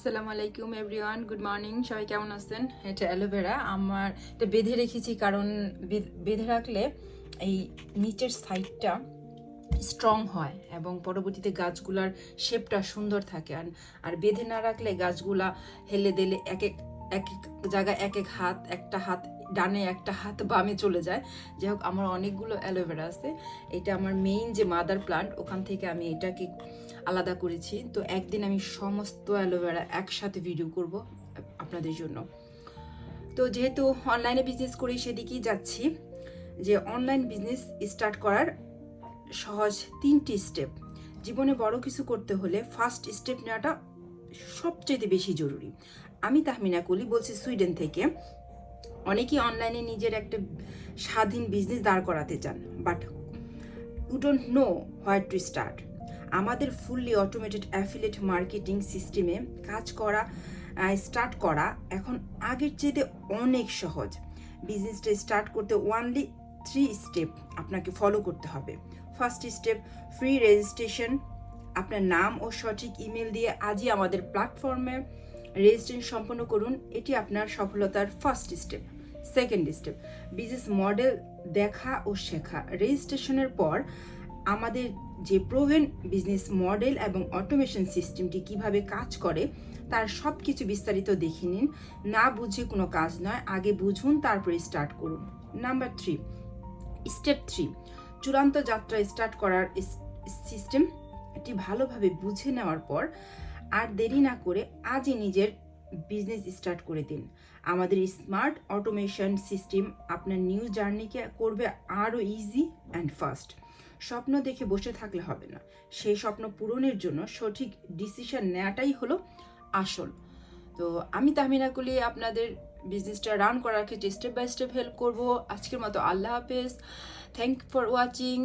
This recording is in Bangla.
আসসালামু আলাইকুম এভরিওয়ান, গুড মর্নিং। সবাই কেমন আছেন? এটা অ্যালোভেরা আমার এটা বেঁধে রেখেছি, কারণ বেঁধে রাখলে এই নিচের সাইডটা স্ট্রং হয় এবং পরবর্তীতে গাছগুলার শেপটা সুন্দর থাকে। আর বেঁধে না রাখলে গাছগুলা হেলে দিলে এক এক এক এক জায়গায় এক এক হাত, একটা হাত ডানে একটা হাত বামে চলে যায়। যাই হোক, আমার অনেকগুলো অ্যালোভেরা আছে। এটা আমার মেইন যে মাদার প্লান্ট, ওখান থেকে আমি এটাকে আলাদা করেছি। তো একদিন আমি সমস্ত অ্যালোভেরা একসাথে ভিডিও করব আপনাদের জন্য। তো যেহেতু অনলাইনে বিজনেস করি, সেদিকেই যাচ্ছি যে অনলাইন বিজনেস স্টার্ট করার সহজ 3টি স্টেপ। জীবনে বড় কিছু করতে হলে ফার্স্ট স্টেপ নেওয়াটা সবচেয়ে বেশি জরুরি। আমি তাহমিনা কলি বলছি, সুইডেন থেকে। অনেকেই অনলাইনে নিজের একটা স্বাধীন বিজনেস দাঁড় করাতে চান, but you don't know where to start. আমাদের ফুললি অটোমেটেড অ্যাফিলিয়েট মার্কেটিং সিস্টেমে কাজ করা স্টার্ট করা এখন আগের চেয়ে অনেক সহজ। বিজনেসটা স্টার্ট করতে ওনলি 3 স্টেপ আপনাকে ফলো করতে হবে। First step, free registration. আপনার নাম ও সঠিক ইমেল দিয়ে আজই আমাদের প্ল্যাটফর্মে রেজিস্ট্রেশন সম্পন্ন করুন। এটি আপনার সফলতার first step. Second step, business model দেখা ও শেখা। রেজিস্ট্রেশনের পর আমাদের যে প্রোভেন বিজনেস মডেল এবং অটোমেশন সিস্টেমটি কিভাবে কাজ করে তার সব কিছু বিস্তারিত দেখে নিন। না বুঝে কোনো কাজ নয়, আগে বুঝুন তারপরে স্টার্ট করুন। নাম্বার 3, স্টেপ 3, চূড়ান্ত যাত্রা স্টার্ট করার সিস্টেম। এটি ভালোভাবে বুঝে নেওয়ার পর আর দেরি না করে আজই নিজের বিজনেস স্টার্ট করে দিন। আমাদের স্মার্ট অটোমেশন সিস্টেম আপনার নিউ জার্নিকে করবে আরও ইজি অ্যান্ড ফাস্ট। স্বপ্ন দেখে বসে থাকলে হবে না, সেই স্বপ্ন পূরণের জন্য সঠিক ডিসিশন নেওয়াটাই হলো আসল। তো আমি তাহমিনা কলি আপনাদের বিজনেসটা রান করার ক্ষেত্রে স্টেপ বাই স্টেপ হেল্প করব। আজকের মতো আল্লাহ হাফেজ। Thank for watching.